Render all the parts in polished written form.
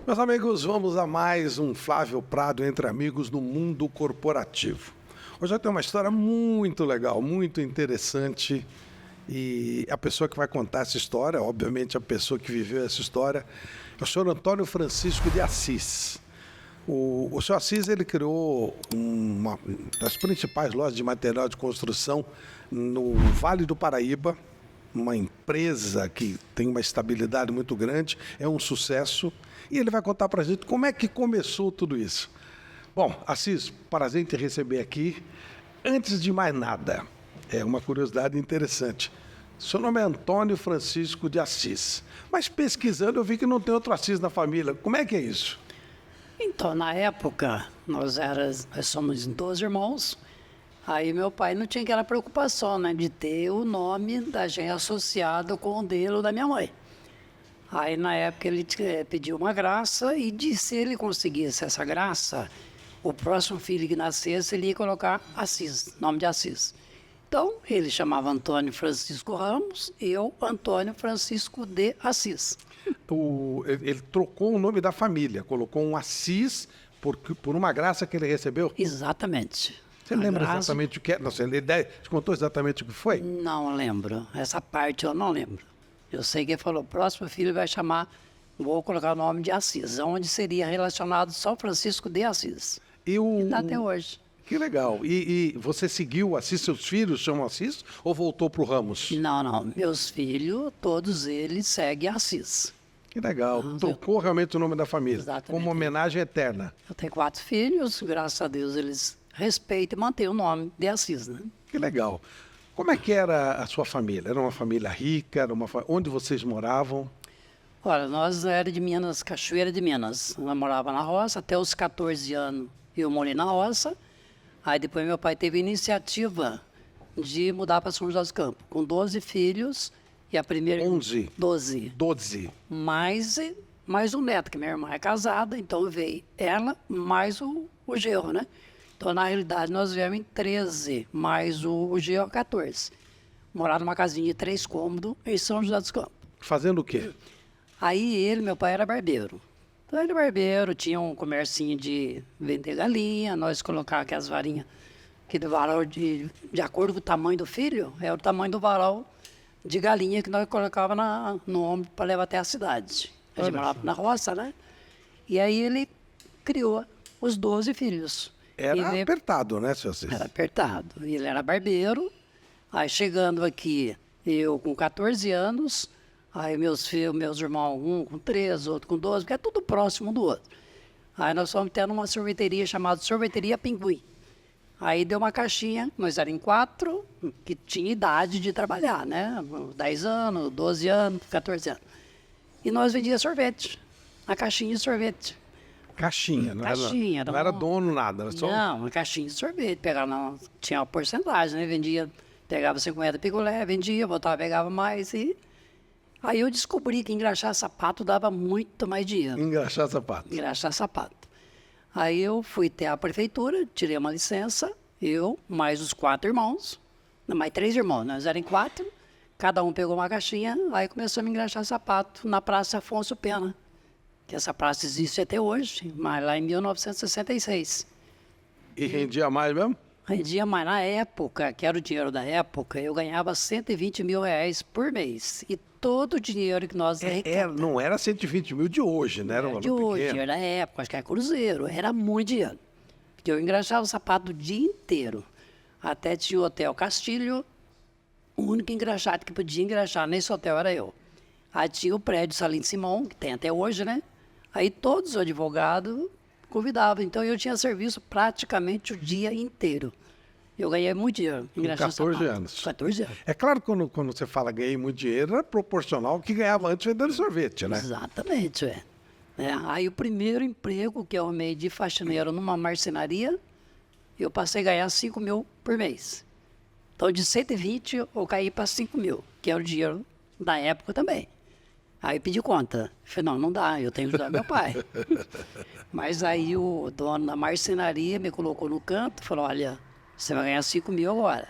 Meus amigos, vamos a mais um Flávio Prado Entre Amigos no Mundo Corporativo. Hoje eu tenho uma história muito legal, muito interessante, e a pessoa que vai contar essa história, obviamente a pessoa que viveu essa história, é o senhor Antônio Francisco de Assis. O senhor Assis, ele criou uma das principais lojas de material de construção no Vale do Paraíba, uma empresa que tem uma estabilidade muito grande, é um sucesso, e ele vai contar para a gente como é que começou tudo isso. Bom, Assis, prazer em te receber aqui. Antes de mais nada, é uma curiosidade interessante. Seu nome é Antônio Francisco de Assis, mas pesquisando eu vi que não tem outro Assis na família. Como é que é isso? Então, na época, nós somos 12 irmãos, aí meu pai não tinha aquela preocupação, né, de ter o nome da gente associado com o dele ou da minha mãe. Aí, na época, ele pediu uma graça e disse, se ele conseguisse essa graça, o próximo filho que nascesse, ele ia colocar Assis, nome de Assis. Então, ele chamava Antônio Francisco Ramos, eu, Antônio Francisco de Assis. Ele trocou o nome da família, colocou um Assis por uma graça que ele recebeu? Exatamente. Você lembra exatamente o que é? Não, você contou exatamente o que foi? Não lembro. Essa parte eu não lembro. Eu sei que ele falou, o próximo filho vai chamar, vou colocar o nome de Assis, onde seria relacionado São Francisco de Assis. E tá até hoje. Que legal. E você seguiu Assis, seus filhos chamam Assis, ou voltou para o Ramos? Não. Meus filhos, todos eles seguem Assis. Que legal. Trocou realmente o nome da família. Exatamente. Como homenagem eterna. Eu tenho 4 filhos, graças a Deus eles respeitam e mantêm o nome de Assis, né? Que legal. Como é que era a sua família? Era uma família rica? Onde vocês moravam? Olha, nós éramos de Minas, Cachoeira de Minas. Nós morávamos na roça, até os 14 anos eu morei na roça. Aí depois meu pai teve a iniciativa de mudar para São José dos Campos, com 12 filhos e a primeira... 11? 12. 12. Mais um neto, que minha irmã é casada, então veio ela mais o genro, né? Então, na realidade, nós viemos em 13, mais o genro 14. Morar numa casinha de 3 cômodos em São José dos Campos. Fazendo o quê? Aí meu pai era barbeiro. Então ele era barbeiro, tinha um comercinho de vender galinha, nós colocávamos aquelas varinhas, aquele varal de acordo com o tamanho do filho, é o tamanho do varal de galinha que nós colocávamos no ombro para levar até a cidade. A gente morava na roça, né? E aí ele criou os 12 filhos. Era apertado, né, seu Assis? Era apertado. Ele era barbeiro, aí chegando aqui, eu com 14 anos... Aí meus irmãos, um com 13, outro com 12, porque é tudo próximo um do outro. Aí nós fomos tendo uma sorveteria chamada Sorveteria Pinguim. Aí deu uma caixinha, nós éramos em 4, que tinha idade de trabalhar, né? 10 anos, 12 anos, 14 anos. E nós vendíamos sorvete, a caixinha de sorvete. Caixinha, não era dono, nada. Era só... Não, uma caixinha de sorvete. Tinha uma porcentagem, né? Pegava 50 picolé, vendia, voltava, pegava mais e... Aí eu descobri que engraxar sapato dava muito mais dinheiro. Engraxar sapato. Engraxar sapato. Aí eu fui até a prefeitura, tirei uma licença, eu, mais os 4 irmãos, mais 3 irmãos, nós éramos 4, cada um pegou uma caixinha, aí começamos a engraxar sapato na Praça Afonso Pena, que essa praça existe até hoje, mas lá em 1966. E rendia mais mesmo? Rendia mais. Na época, que era o dinheiro da época, eu ganhava 120 mil reais por mês. E todo o dinheiro que nós arrecadamos... Não era 120 mil de hoje, né? Era um valor pequeno. De hoje, era da época, acho que era cruzeiro. Era muito dinheiro. Porque eu engraxava o sapato o dia inteiro. Até tinha o Hotel Castilho. O único engraxado que podia engraxar nesse hotel era eu. Aí tinha o prédio Salim Simão, que tem até hoje, né? Aí todos os advogados convidavam. Então eu tinha serviço praticamente o dia inteiro. Eu ganhei muito dinheiro. Com 14 anos. 14 anos. É claro que quando você fala ganhei muito dinheiro, era proporcional ao que ganhava antes vendendo sorvete, né? Exatamente, Aí o primeiro emprego que eu arrumei de faxineiro numa marcenaria, eu passei a ganhar 5 mil por mês. Então de 120 eu caí para 5 mil, que era o dinheiro da época também. Aí eu pedi conta. Falei, não dá, eu tenho que ajudar meu pai. Mas aí o dono da marcenaria me colocou no canto e falou, olha, você vai ganhar 5 mil agora.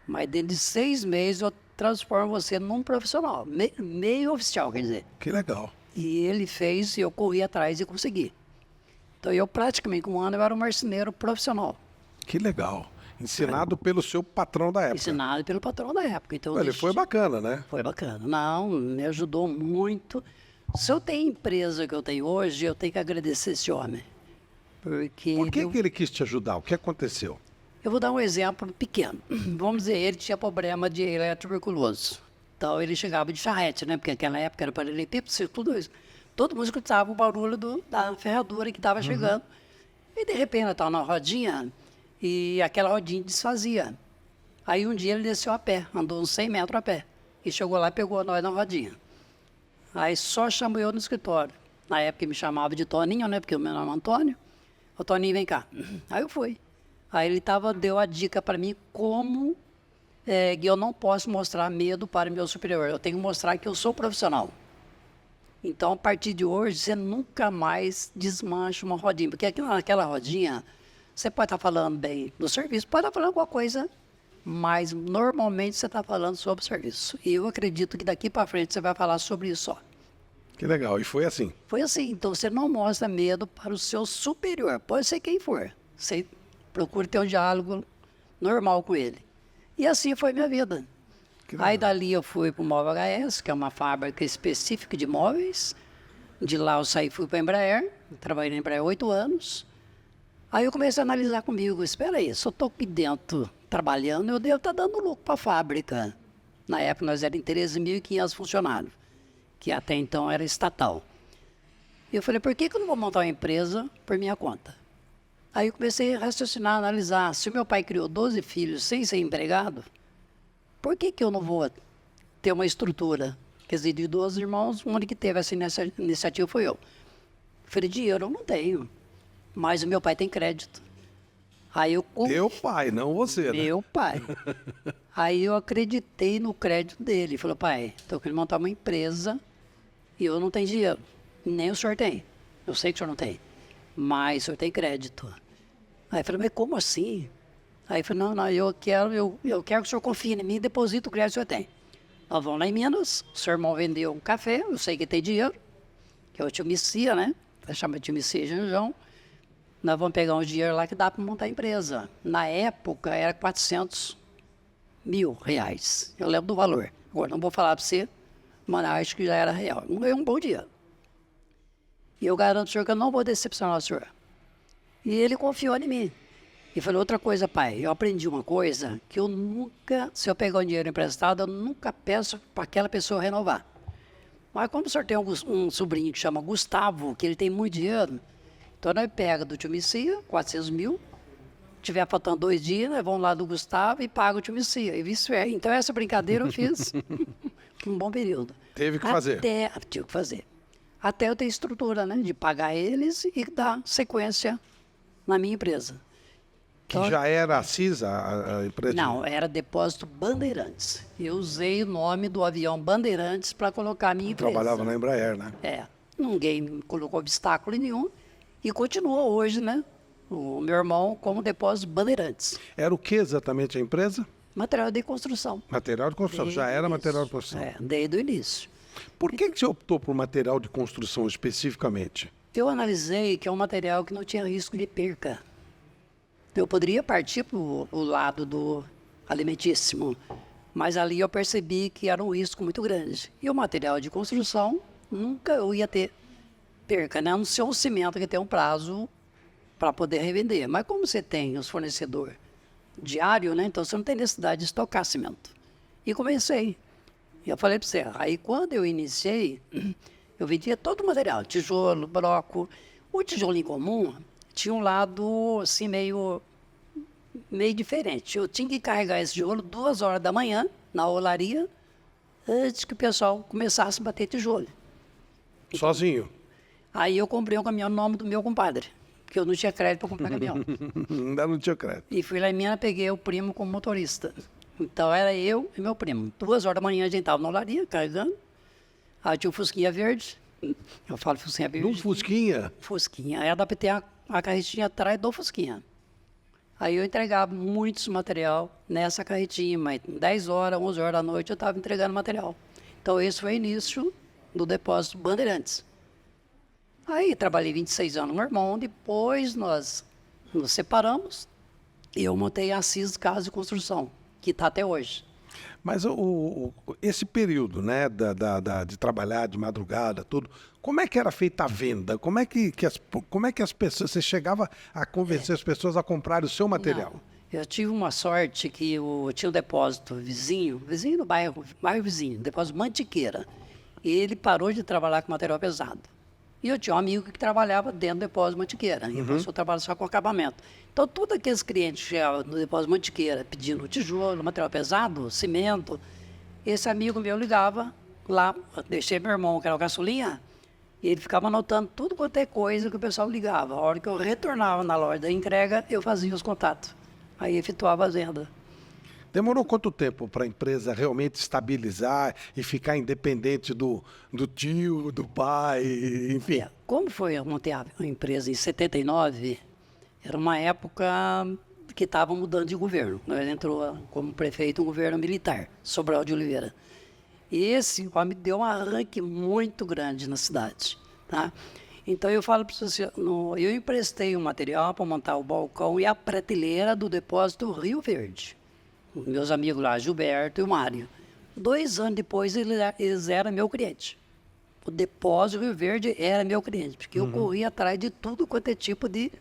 Mas dentro de 6 meses eu transformo você num profissional, meio oficial, quer dizer. Que legal. E ele fez e eu corri atrás e consegui. Então, eu praticamente, com um ano, eu era um marceneiro profissional. Que legal. Ensinado pelo seu patrão da época. Ensinado pelo patrão da época. Então, Ele foi bacana, né? Foi bacana. Não, me ajudou muito. Se eu tenho a empresa que eu tenho hoje, eu tenho que agradecer esse homem. Porque Por que ele quis te ajudar? O que aconteceu? eu vou dar um exemplo pequeno. Vamos dizer, ele tinha problema de eletrotuberculoso. Então, ele chegava de charrete, né? Porque naquela época era paralelepípedo, tudo isso. Todo mundo escutava o barulho da ferradura que estava chegando. E, de repente, ela estava na rodinha e aquela rodinha desfazia. Aí, um dia, ele desceu a pé, andou uns 100 metros a pé. E chegou lá e pegou nós na rodinha. Aí, só chamou eu no escritório. Na época, me chamava de Toninho, né? Porque o meu nome é Antônio. Ô, Toninho, vem cá. Aí, eu fui. Aí, ele deu a dica para mim como que eu não posso mostrar medo para o meu superior. Eu tenho que mostrar que eu sou profissional. Então, a partir de hoje, você nunca mais desmancha uma rodinha. Porque naquela rodinha, você pode estar falando bem do serviço, pode estar falando alguma coisa, mas normalmente você está falando sobre o serviço. E eu acredito que daqui para frente você vai falar sobre isso só. Que legal. E foi assim. Foi assim. Então, você não mostra medo para o seu superior. Pode ser quem for. Você procura ter um diálogo normal com ele. E assim foi minha vida. Aí dali eu fui para o Móvel HS, que é uma fábrica específica de móveis. De lá eu saí e fui para a Embraer. Trabalhei na Embraer 8 anos. Aí eu comecei a analisar comigo. Espera aí, se eu estou aqui dentro trabalhando, eu devo estar dando lucro para a fábrica. Na época nós éramos 13.500 funcionários, que até então era estatal. E eu falei, por que eu não vou montar uma empresa por minha conta? Aí eu comecei a raciocinar, analisar. Se o meu pai criou 12 filhos sem ser empregado, por que eu não vou ter uma estrutura? Quer dizer, de 12 irmãos, o único que teve essa iniciativa foi eu. Falei, dinheiro eu não tenho, mas o meu pai tem crédito. Aí eu Teu pai, não você, né? Meu pai. Aí eu acreditei no crédito dele. Falei, pai, estou querendo montar uma empresa e eu não tenho dinheiro. Nem o senhor tem. Eu sei que o senhor não tem. Mas o senhor tem crédito. Aí eu falei, mas como assim? Aí eu falei, não, eu quero que o senhor confie em mim e deposite o crédito que o senhor tem. Nós vamos lá em Minas, o seu irmão vendeu um café, eu sei que tem dinheiro, que é o tio Messia, né? Chama tio Messia Janjão. Nós vamos pegar um dinheiro lá que dá para montar a empresa. Na época era 400 mil reais. Eu lembro do valor. Agora não vou falar para você, mas acho que já era real. É um bom dinheiro. E eu garanto ao senhor que eu não vou decepcionar o senhor. E ele confiou em mim. E falou, outra coisa, pai, eu aprendi uma coisa que eu nunca, se eu pegar um dinheiro emprestado, eu nunca peço para aquela pessoa renovar. Mas como o senhor tem um sobrinho que chama Gustavo, que ele tem muito dinheiro, então nós pega do tio Messia, 400 mil, tiver faltando 2 dias, nós vamos lá do Gustavo e paga o tio Messia, e vice-versa. Então essa brincadeira eu fiz um bom período. Teve que fazer. Tive que fazer. Até eu ter estrutura, né, de pagar eles e dar sequência na minha empresa. Que já era a CISA, a empresa? Não, era Depósito Bandeirantes. Eu usei o nome do avião Bandeirantes para colocar a minha empresa. Trabalhava na Embraer, né? Ninguém me colocou obstáculo nenhum e continua hoje, né? O meu irmão como Depósito Bandeirantes. Era o que exatamente a empresa? Material de construção. Material de construção, já era material de construção. Desde o início. Por que você optou por material de construção especificamente? Eu analisei que é um material que não tinha risco de perca. Eu poderia partir para o lado do alimentíssimo, mas ali eu percebi que era um risco muito grande. E o material de construção, nunca eu ia ter perca, né? A não ser um cimento que tem um prazo para poder revender. Mas como você tem os fornecedores diário, né? Então você não tem necessidade de estocar cimento. E comecei. E eu falei para você, aí quando eu iniciei, eu vendia todo o material, tijolo, bloco. O tijolo em comum tinha um lado assim meio diferente. Eu tinha que carregar esse tijolo 2 horas da manhã na olaria antes que o pessoal começasse a bater tijolo. Sozinho? Aí eu comprei um caminhão no nome do meu compadre, porque eu não tinha crédito para comprar caminhão. Ainda não tinha crédito. E fui lá em Minas, peguei o primo como motorista. Então era eu e meu primo. 2 horas da manhã a gente estava na olaria, carregando. Aí tinha um Fusquinha verde. Eu falo Fusquinha verde. Num Fusquinha? Fusquinha. Aí adaptei a carretinha atrás do Fusquinha. Aí eu entregava muitos material nessa carretinha, mas 10 horas, 11 horas da noite eu estava entregando material. Então esse foi o início do depósito Bandeirantes. Aí trabalhei 26 anos no meu irmão, depois nós nos separamos e eu montei a Assis Casa de Construção, que está até hoje. Mas esse período, né, de trabalhar de madrugada, tudo, como é que era feita a venda? Como é que as pessoas, você chegava a convencer as pessoas a comprarem o seu material? Não, eu tive uma sorte que eu tinha um depósito vizinho do bairro vizinho, depósito Mantiqueira. E ele parou de trabalhar com material pesado. E eu tinha um amigo que trabalhava dentro do depósito Mantiqueira, e passou a trabalhar só com acabamento. Então, todos aqueles clientes que chegavam no depósito Mantiqueira pedindo tijolo, material pesado, cimento, esse amigo meu ligava lá, deixei meu irmão, que era o caçulinha, e ele ficava anotando tudo quanto é coisa que o pessoal ligava. A hora que eu retornava na loja da entrega, eu fazia os contatos. Aí efetuava a venda. Demorou quanto tempo para a empresa realmente estabilizar e ficar independente do tio, do pai, enfim? Como foi, eu montei a empresa em 79, era uma época que estava mudando de governo. Nós entrou como prefeito um governo militar, Sobral de Oliveira. E esse homem deu um arranque muito grande na cidade, tá? Então eu falo para você, eu emprestei o material para montar o balcão e a prateleira do depósito Rio Verde. Meus amigos lá, Gilberto e o Mário. 2 anos depois, eles eram meu cliente. O depósito Rio Verde era meu cliente, porque eu corria atrás de tudo quanto é tipo de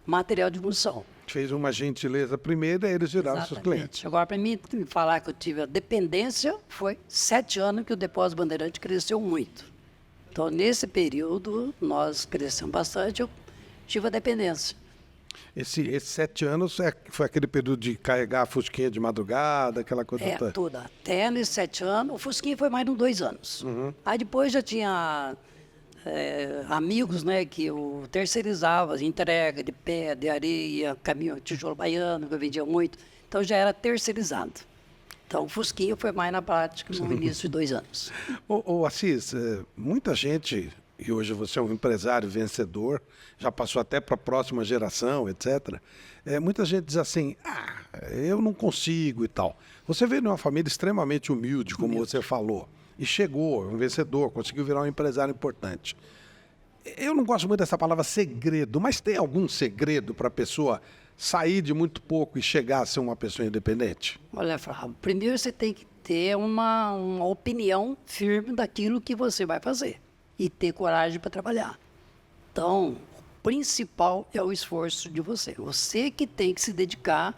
material de construção. Fez uma gentileza primeiro e eles viraram seus clientes. Agora, para mim falar que eu tive a dependência, foi 7 anos que o depósito Bandeirante cresceu muito. Então, nesse período, nós crescemos bastante, eu tive a dependência. Esses 7 anos foi aquele período de carregar a fusquinha de madrugada, aquela coisa toda? Tudo. Até nesses 7 anos, o fusquinha foi mais de 2 anos. Aí depois já tinha amigos, né, que eu terceirizava, entrega de pé, de areia, caminhão, tijolo baiano, que eu vendia muito. Então já era terceirizado. Então o fusquinha foi mais na prática no início de 2 anos. Ô Assis, muita gente, e hoje você é um empresário vencedor, já passou até para a próxima geração, etc. Muita gente diz assim, eu não consigo e tal. Você veio de uma família extremamente humilde, como você falou, e chegou, um vencedor, conseguiu virar um empresário importante. Eu não gosto muito dessa palavra segredo, mas tem algum segredo para a pessoa sair de muito pouco e chegar a ser uma pessoa independente? Olha, Flávio, primeiro você tem que ter uma opinião firme daquilo que você vai fazer e ter coragem para trabalhar. Então, o principal é o esforço de você. Você que tem que se dedicar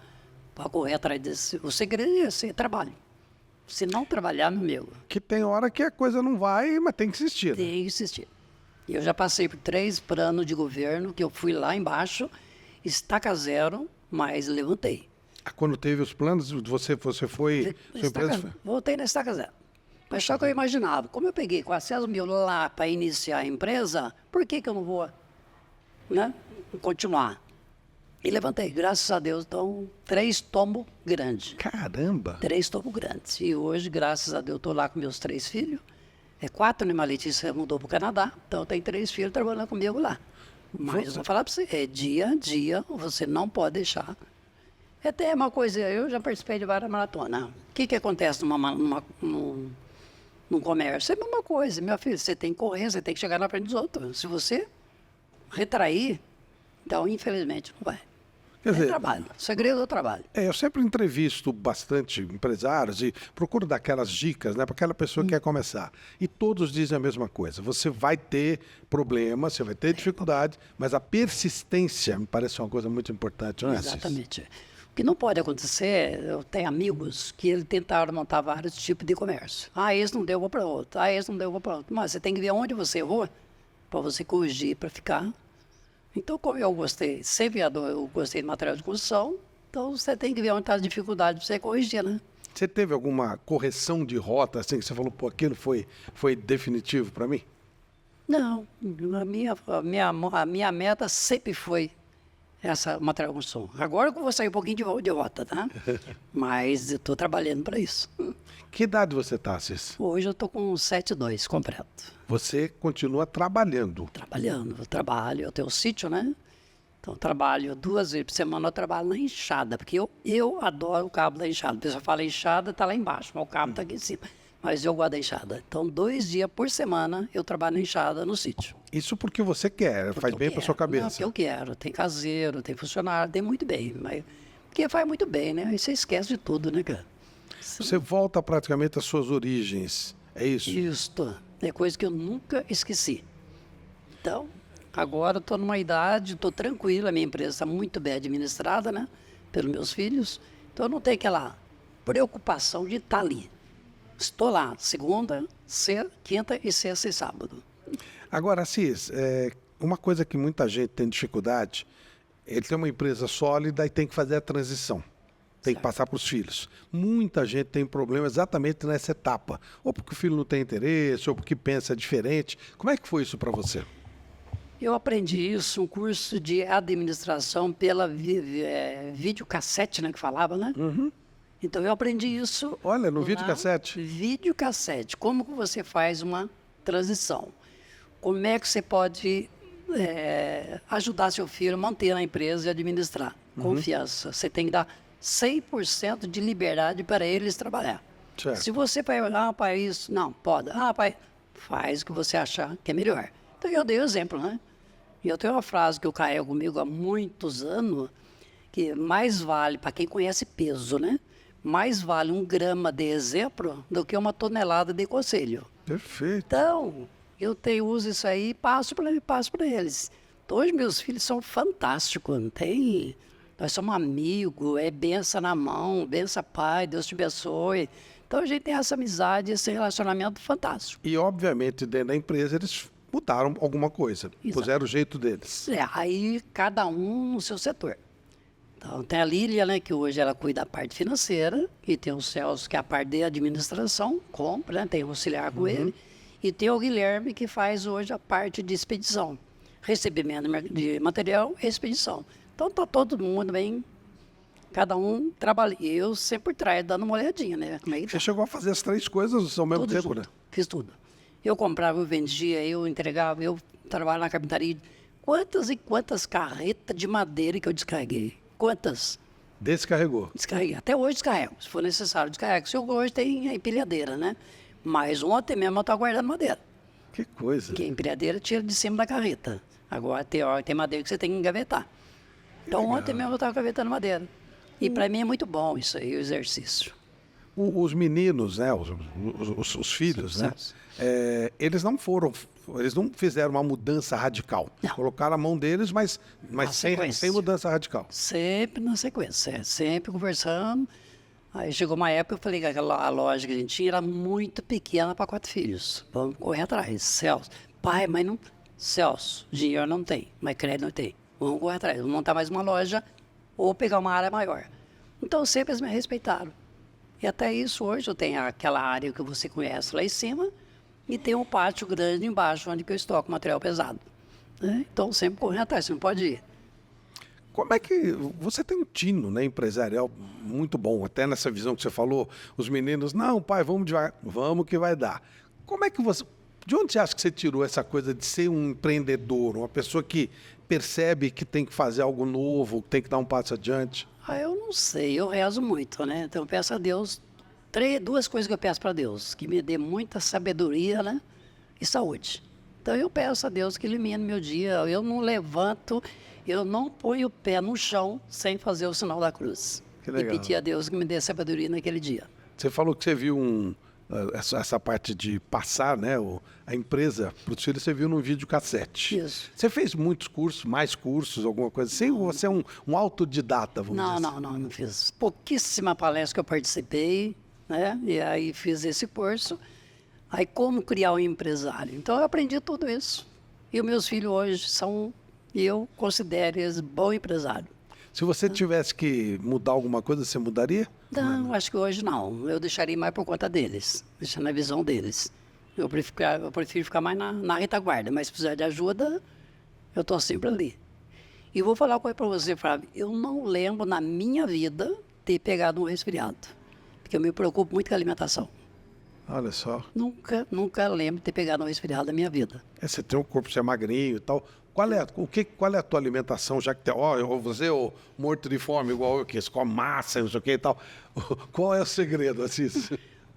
para correr atrás desse. O segredo é você trabalho. Se não trabalhar, meu amigo. Que tem hora que a coisa não vai, mas tem que insistir. Né? Tem que insistir. Eu já passei por 3 planos de governo, que eu fui lá embaixo, estaca zero, mas levantei. Quando teve os planos, você foi... Voltei na estaca zero. Mas só que eu imaginava, como eu peguei 400 mil lá para iniciar a empresa, por que eu não vou, né, continuar? E levantei, graças a Deus, então, 3 tombos grandes. Caramba! 3 tombos grandes. E hoje, graças a Deus, estou lá com meus 3 filhos. 4, né, a Letícia mudou para o Canadá, então tem 3 filhos trabalhando comigo lá. Mas eu vou falar para você, dia a dia, você não pode deixar. É até uma coisa, eu já participei de várias maratonas. O que acontece num comércio? É a mesma coisa, meu filho, você tem que correr, você tem que chegar na frente dos outros. Se você retrair, então, infelizmente, não vai. Quer dizer, trabalho, o segredo é o trabalho. Eu sempre entrevisto bastante empresários e procuro dar aquelas dicas, né, para aquela pessoa que quer começar. E todos dizem a mesma coisa. Você vai ter problemas, você vai ter dificuldade, mas a persistência me parece uma coisa muito importante, não é? Exatamente. O que não pode acontecer, eu tenho amigos que eles tentaram montar vários tipos de comércio. Esse não deu, vou para outro. Esse não deu, vou para outro. Mas você tem que ver onde você errou para você corrigir, para ficar. Então, como eu gostei, sempre eu gostei de material de construção, então você tem que ver onde está a dificuldade para você corrigir, né? Você teve alguma correção de rota, assim, que você falou, aquilo foi definitivo para mim? Não, a minha meta sempre foi essa material de construção. Agora que eu vou sair um pouquinho de rota, tá? Mas eu estou trabalhando para isso. Que idade você está, Assis? Hoje eu estou com 72 completo. Você continua trabalhando? Trabalhando, eu trabalho, eu tenho um sítio, né? Então eu trabalho 2 vezes por semana, eu trabalho na enxada, porque eu adoro o cabo da enxada. A pessoa fala enxada, está lá embaixo, mas o cabo está aqui em cima. mas eu gosto da enxada. Então, 2 dias por semana eu trabalho na enxada no sítio. Isso porque você quer, faz bem para sua cabeça. Não, porque eu quero. Tem caseiro, tem funcionário, tem muito bem. Mas, porque faz muito bem, né? Aí você esquece de tudo, né, cara? Você volta praticamente às suas origens, é isso? Isto. É coisa que eu nunca esqueci. Então, agora eu estou numa idade, estou tranquilo, a minha empresa está muito bem administrada, né? Pelos meus filhos. Então eu não tenho aquela preocupação de estar ali. Estou lá, segunda, quinta e sexta e sábado. Agora, Assis, uma coisa que muita gente tem dificuldade, ele tem uma empresa sólida e tem que fazer a transição. Tem que passar para os filhos. Muita gente tem problema exatamente nessa etapa. Ou porque o filho não tem interesse, ou porque pensa diferente. Como é que foi isso para você? Eu aprendi isso, um curso de administração pela videocassete, né, que falava, né? Uhum. Então eu aprendi isso. Olha, no videocassete? Videocassete. Como que você faz uma transição? Como é que você pode ajudar seu filho a manter a empresa e administrar? Confiança. Você tem que dar 100% de liberdade para eles trabalhar. Certo. Se você vai, pai, isso, não, pode. Pai, faz o que você achar que é melhor. Então eu dei o exemplo, né? E eu tenho uma frase que eu carrego comigo há muitos anos, que mais vale, para quem conhece peso, né? Mais vale 1 grama de exemplo do que 1 tonelada de conselho. Perfeito. Então, uso isso aí e passo para eles. Então, hoje meus filhos são fantásticos, não tem... Nós somos amigos, é benção na mão, benção pai, Deus te abençoe. Então a gente tem essa amizade, esse relacionamento fantástico. E obviamente dentro da empresa eles mudaram alguma coisa, Exato. puseram o jeito deles. Aí cada um no seu setor. Então tem a Lília, né, que hoje ela cuida da parte financeira, e tem o Celso, que é a parte de administração, compra, né, tem um auxiliar com ele, e tem o Guilherme, que faz hoje a parte de expedição, recebimento de material e expedição. Então está todo mundo bem, cada um trabalha. E eu sempre traio, dando uma olhadinha, né? Como é que tá? Você chegou a fazer as 3 coisas ao mesmo Tudo tempo, junto. né? Fiz tudo. Eu comprava, eu vendia, eu entregava, eu trabalhava na carpintaria. Quantas e quantas carretas de madeira que eu descarreguei? Quantas? Descarregou. Descarreguei. Até hoje descarrego. Se for necessário, descarrego. Se hoje tem a empilhadeira, né? Mas ontem mesmo eu estava guardando madeira. Que coisa. Porque a empilhadeira tira de cima da carreta. Agora tem madeira que você tem que engavetar. Então ontem mesmo eu estava gavetando madeira. E para mim é muito bom isso aí, o exercício. Os meninos, né, os filhos, né, eles não fizeram uma mudança radical. Não. Colocaram a mão deles, mas sem mudança radical. Sempre na sequência, sempre conversando. Aí chegou uma época que eu falei que a loja que a gente tinha era muito pequena para 4 filhos. Vamos correr atrás. Celso, pai, mas não... Celso, dinheiro não tem, mas crédito não tem. Vamos correr atrás, vamos montar mais uma loja ou pegar uma área maior. Então sempre eles me respeitaram. E até isso hoje eu tenho aquela área que você conhece lá em cima e tem um pátio grande embaixo onde que eu estoco material pesado. Né? Então sempre correndo atrás, você não pode ir. Como é que... Você tem um tino, né, empresarial muito bom, até nessa visão que você falou, os meninos, não, pai, vamos devagar, vamos que vai dar. Como é que você... De onde você acha que você tirou essa coisa de ser um empreendedor, uma pessoa que percebe que tem que fazer algo novo, que tem que dar um passo adiante? Eu não sei, eu rezo muito, né? Então eu peço a Deus, 2 coisas que eu peço para Deus, que me dê muita sabedoria, né? E saúde. Então eu peço a Deus que ilumine meu dia, eu não levanto, eu não ponho o pé no chão sem fazer o sinal da cruz. Que legal. E pedir a Deus que me dê sabedoria naquele dia. Você falou que você viu essa parte de passar, né, a empresa para os filhos, você viu num videocassete. Isso. Você fez muitos cursos, mais cursos, alguma coisa assim? Ou você é um autodidata, vamos dizer assim? Não fiz. Pouquíssima palestra que eu participei, né? E aí fiz esse curso. Aí como criar um empresário. Então eu aprendi tudo isso. E os meus filhos hoje eu considero eles bom empresário. Se você tivesse que mudar alguma coisa, você mudaria? Não, acho que hoje não. Eu deixaria mais por conta deles, deixando na visão deles. Eu prefiro ficar mais na retaguarda, mas se precisar de ajuda, eu estou sempre ali. E vou falar uma coisa para você, Flávio. Eu não lembro na minha vida ter pegado um resfriado, porque eu me preocupo muito com a alimentação. Olha só. Nunca lembro de ter pegado um resfriado na minha vida. Você tem um corpo, você é magrinho e tal. Qual é a tua alimentação, já que tem, você é morto de fome, igual eu, que você come massa, não sei o que e tal. Qual é o segredo, Assis?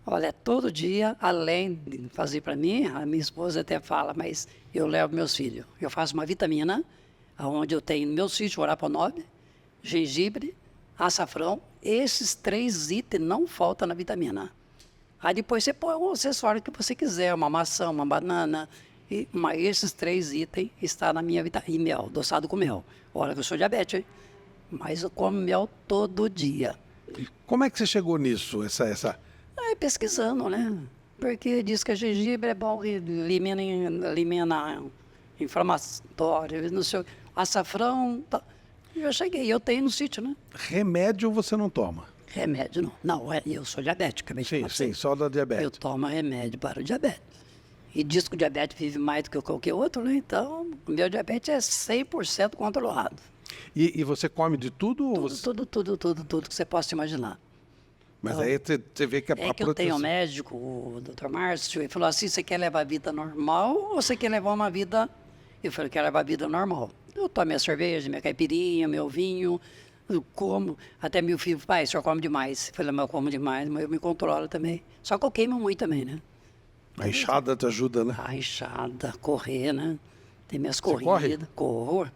Olha, todo dia, além de fazer para mim, a minha esposa até fala, mas eu levo meus filhos. Eu faço uma vitamina, onde eu tenho no meu sítio, oraponóbio, gengibre, açafrão. Esses 3 itens não faltam na vitamina. Aí depois você põe o acessório que você quiser, uma maçã, uma banana. Mas esses 3 itens estão na minha vitamina. E mel, adoçado com mel. Olha que eu sou diabético, hein? Mas eu como mel todo dia. Como é que você chegou nisso? Essa... Aí pesquisando, né? Porque diz que a gengibre é bom, elimina inflamatório, não sei, açafrão. Tá. Eu cheguei, eu tenho no sítio, né? Remédio você não toma? Remédio não. Não, eu sou diabética. Sim, só da diabetes. Eu tomo remédio para o diabetes. E diz que o diabetes vive mais do que qualquer outro, né? Então, o meu diabetes é 100% controlado. E você come de tudo? Ou você... Tudo que você possa imaginar. Mas então, aí você vê que é que eu tenho um médico, o Dr. Márcio, ele falou assim, você quer levar a vida normal ou você quer levar uma vida... Eu falei, eu quero levar a vida normal. Eu tomo minha cerveja, minha caipirinha, meu vinho, eu como. Até meu filho, pai, o senhor come demais. Eu falei, mas eu como demais, mas eu me controlo também. Só que eu queimo muito também, né? A enxada te ajuda, né? A enxada, correr, né? Tem minhas corridas. Corre?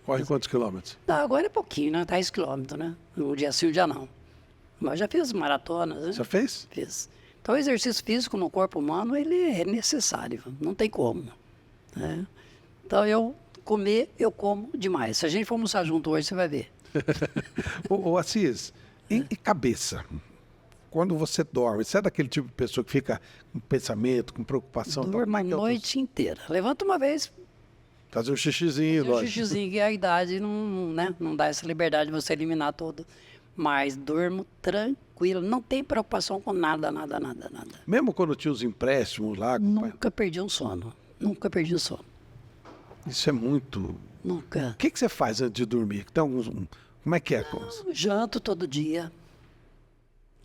Corre quantos quilômetros? Não, agora é pouquinho, né? 10 quilômetros, né? Um dia sim, um dia não. Mas já fiz maratonas, né? Já fez? Fiz. Então, o exercício físico no corpo humano, ele é necessário. Não tem como, né? Então, eu como demais. Se a gente for almoçar junto hoje, você vai ver. Ô Assis, e cabeça? Quando você dorme, você é daquele tipo de pessoa que fica com pensamento, com preocupação? Durmo a noite inteira. Levanta uma vez, fazer um xixizinho, lógico. xixizinho, que a idade não, né, não dá essa liberdade de você eliminar tudo. Mas durmo tranquilo, não tem preocupação com nada. Mesmo quando tinha os empréstimos lá? Nunca perdi um sono. Nunca perdi o sono. Isso é muito... Nunca. O que você faz antes de dormir? Como é que é? Janto todo dia.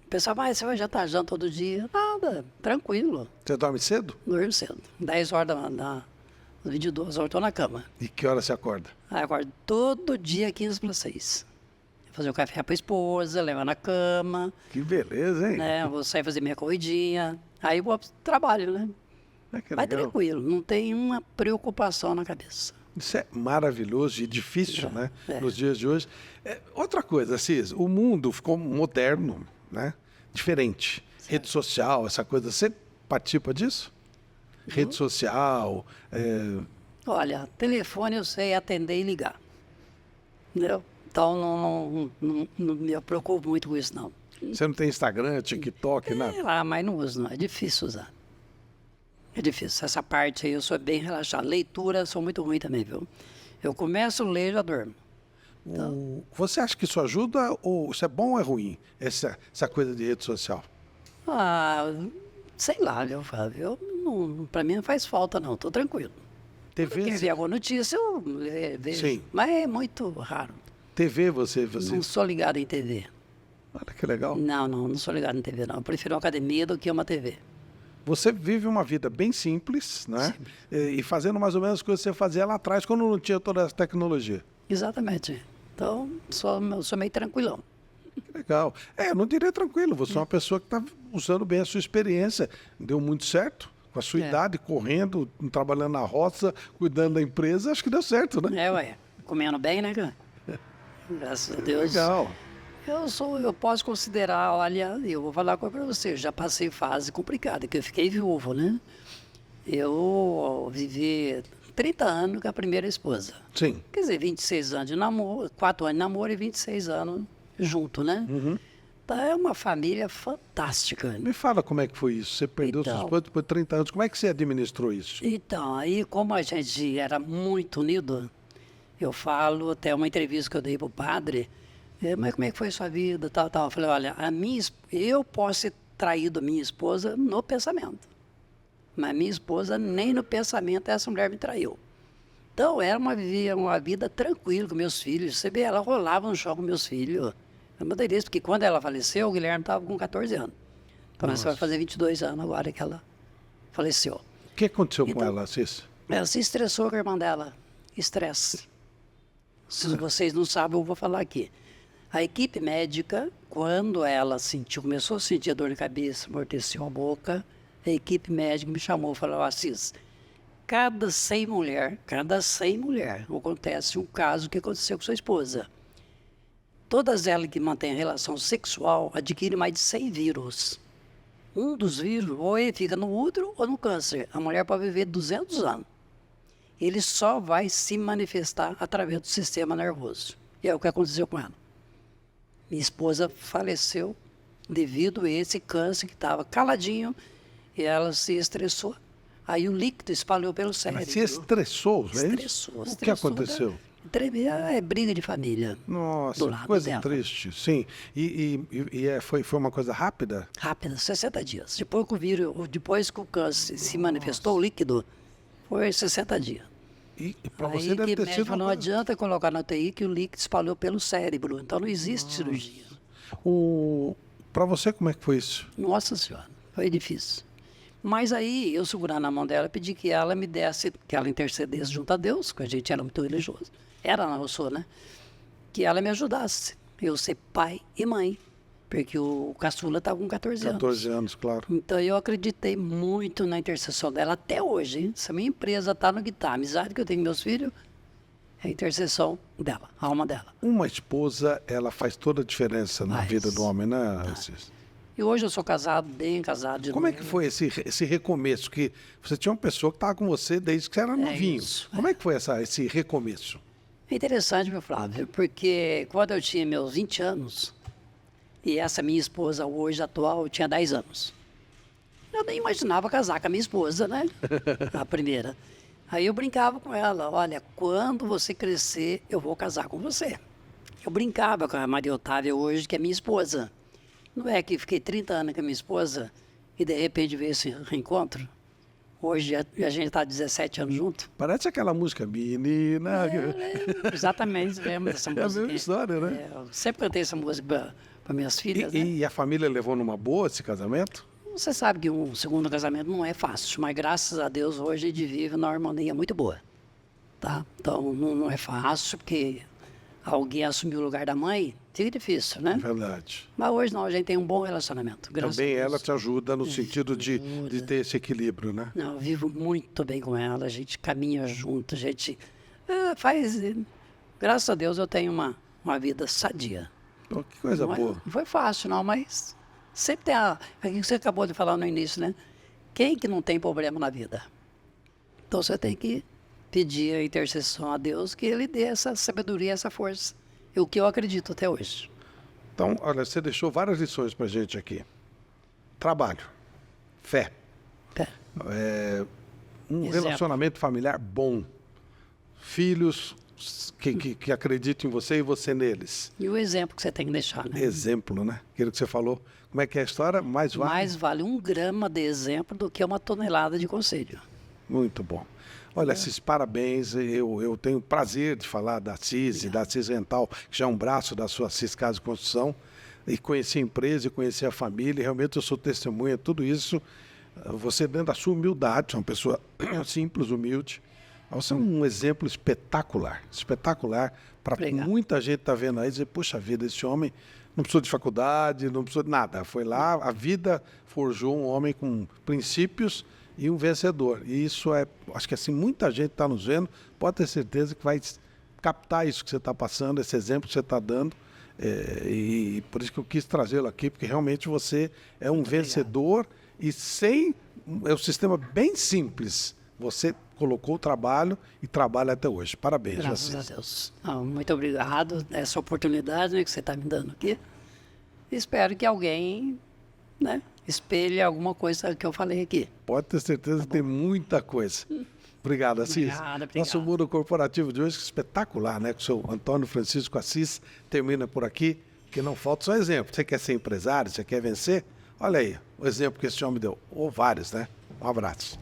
O pessoal, mas você vai jantar janto todo dia? Nada, tranquilo. Você dorme cedo? Durmo cedo. 10 horas 22 horas, estou na cama. E que hora você acorda? Aí eu acordo todo dia 15:45. Fazer um café para a esposa, levar na cama. Que beleza, hein? Né? Vou sair fazer minha corridinha. Aí vou pro trabalho, né? Mas tranquilo, não tem uma preocupação na cabeça. Isso é maravilhoso e difícil, né? É. Nos dias de hoje. Outra coisa, Assis, o mundo ficou moderno, né? Diferente. Certo. Rede social, essa coisa. Você participa disso? Rede social? Olha, telefone eu sei atender e ligar. Entendeu? Então não me preocupo muito com isso, não. Você não tem Instagram, TikTok, nada? Lá, mas não uso, não. É difícil usar. É difícil. Essa parte aí eu sou bem relaxado. Leitura, eu sou muito ruim também, viu? Eu começo a ler e já durmo. Então... Você acha que isso ajuda ou isso é bom ou é ruim? Essa coisa de rede social? Sei lá, viu, Fábio? Pra mim não faz falta, não. Tô tranquilo. TV? Quem vê alguma notícia, eu vejo. Sim. Mas é muito raro. TV, você... Não sou ligado em TV. Olha que legal. Não sou ligado em TV, não. Eu prefiro uma academia do que uma TV. Você vive uma vida bem simples, né? Simples. E fazendo mais ou menos as coisas que você fazia lá atrás, quando não tinha toda essa tecnologia. Exatamente. Então, sou meio tranquilão. Que legal. Eu não diria tranquilo, você é uma pessoa que está usando bem a sua experiência. Deu muito certo. Com a sua idade, correndo, trabalhando na roça, cuidando da empresa, acho que deu certo, né? Ué. Comendo bem, né, cara? Graças a Deus. Legal. Eu posso considerar, olha, eu vou falar uma coisa para você, já passei fase complicada, que eu fiquei viúvo, né? Eu vivi 30 anos com a primeira esposa. Sim. Quer dizer, 26 anos de namoro, 4 anos de namoro e 26 anos junto, né? Uhum. Então, é uma família fantástica. Me fala como é que foi isso. Você perdeu sua esposa depois de 30 anos. Como é que você administrou isso? Então, aí como a gente era muito unido, eu falo, até uma entrevista que eu dei para o padre, mas como é que foi a sua vida, tal. Eu falei, olha, eu posso ter traído a minha esposa no pensamento, mas minha esposa nem no pensamento essa mulher me traiu. Então, era uma vida tranquila com meus filhos. Você vê, ela rolava no chão com meus filhos. É uma delícia, porque quando ela faleceu, o Guilherme estava com 14 anos. Então, ela vai fazer 22 anos agora que ela faleceu. O que aconteceu com ela, Assis? Ela se estressou com a irmã dela. Estresse. Se vocês não sabem, eu vou falar aqui. A equipe médica, quando ela começou a sentir a dor de cabeça, amorteceu a boca, a equipe médica me chamou e falou: Assis, cada 100 mulher, acontece um caso que aconteceu com sua esposa. Todas elas que mantêm relação sexual adquirem mais de 100 vírus. Um dos vírus, ou ele fica no útero ou no câncer. A mulher pode viver 200 anos. Ele só vai se manifestar através do sistema nervoso. E é o que aconteceu com ela. Minha esposa faleceu devido a esse câncer que estava caladinho e ela se estressou. Aí o líquido espalhou pelo cérebro. Mas se estressou, é isso? Estressou. O que aconteceu? É briga de família. Nossa, coisa triste, sim. Foi uma coisa rápida? Rápida, 60 dias. Depois que o câncer se manifestou, o líquido, foi 60 dias. E para você deve ter sido não adianta colocar na UTI que o líquido espalhou pelo cérebro, então não existe cirurgia. Para você, como é que foi isso? Nossa Senhora, foi difícil. Mas aí, eu segurando na mão dela, pedi que ela me desse, que ela intercedesse junto a Deus, que a gente era muito religioso. Eu sou, né? Que ela me ajudasse. Eu ser pai e mãe. Porque o caçula estava com 14 anos. 14 anos, claro. Então eu acreditei muito na intercessão dela até hoje. Hein? Se a minha empresa está no que está, a amizade que eu tenho com meus filhos, é a intercessão dela, a alma dela. Uma esposa, ela faz toda a diferença na vida do homem, né, Assis? E hoje eu sou casado, bem casado de Como novo. é que foi esse recomeço? Que você tinha uma pessoa que estava com você desde que você era novinho. Isso. Como é que foi esse recomeço? É interessante, meu Flávio, porque quando eu tinha meus 20 anos, e essa minha esposa hoje atual tinha 10 anos, eu nem imaginava casar com a minha esposa, né? A primeira. Aí eu brincava com ela: olha, quando você crescer, eu vou casar com você. Eu brincava com a Maria Otávia hoje, que é minha esposa. Não é que fiquei 30 anos com a minha esposa e de repente veio esse reencontro? Hoje a gente está 17 anos junto. Parece aquela música, menina. Exatamente, lembro dessa música. É a mesma história, né? Eu sempre cantei essa música para minhas filhas. Né? E a família levou numa boa esse casamento? Você sabe que um segundo casamento não é fácil, mas graças a Deus hoje a gente vive numa harmonia muito boa. Tá? Então não é fácil, porque alguém assumiu o lugar da mãe, fica difícil, né? Verdade. Mas hoje não, a gente tem um bom relacionamento. Também ela te ajuda no sentido de ter esse equilíbrio, né? Não, eu vivo muito bem com ela, a gente caminha junto, a gente faz... Graças a Deus eu tenho uma vida sadia. Pô, que coisa boa. Não foi fácil, não, mas sempre tem aquilo que você acabou de falar no início, né? Quem que não tem problema na vida? Então você tem que pedir a intercessão a Deus que Ele dê essa sabedoria, essa força. É o que eu acredito até hoje. Então, olha, você deixou várias lições pra gente aqui. Trabalho, fé, um relacionamento familiar bom, filhos que acreditam em você e você neles. E o exemplo que você tem que deixar, né? Exemplo, né? Aquilo que você falou. Como é que é a história? Mais vale 1 grama de exemplo do que 1 tonelada de conselho. Muito bom. Olha, Assis, parabéns. Eu tenho prazer de falar da Assis e da Assis Rental, que já é um braço da sua Assis Casa e Construção, e conhecer a empresa e conhecer a família. Realmente eu sou testemunha de tudo isso. Você, dentro da sua humildade, é uma pessoa simples, humilde. Você é um exemplo espetacular para muita gente que está vendo aí e dizer, puxa vida, esse homem não precisou de faculdade, não precisou de nada. Foi lá, a vida forjou um homem com princípios e um vencedor. E isso acho que assim, muita gente está nos vendo, pode ter certeza que vai captar isso que você está passando, esse exemplo que você está dando. E por isso que eu quis trazê-lo aqui, porque realmente você é um vencedor e é um sistema bem simples. Você colocou o trabalho e trabalha até hoje. Parabéns, Graças a Deus. Muito obrigado essa oportunidade, né, que você está me dando aqui. Espero que alguém, né, espelhe alguma coisa que eu falei aqui. Pode ter certeza que tem muita coisa. Obrigado, Assis. Obrigado. Nosso mundo corporativo de hoje é espetacular, né? Com o seu Antônio Francisco Assis termina por aqui, que não falta só exemplo. Você quer ser empresário, você quer vencer? Olha aí, o exemplo que esse homem deu. Ou vários, né? Um abraço.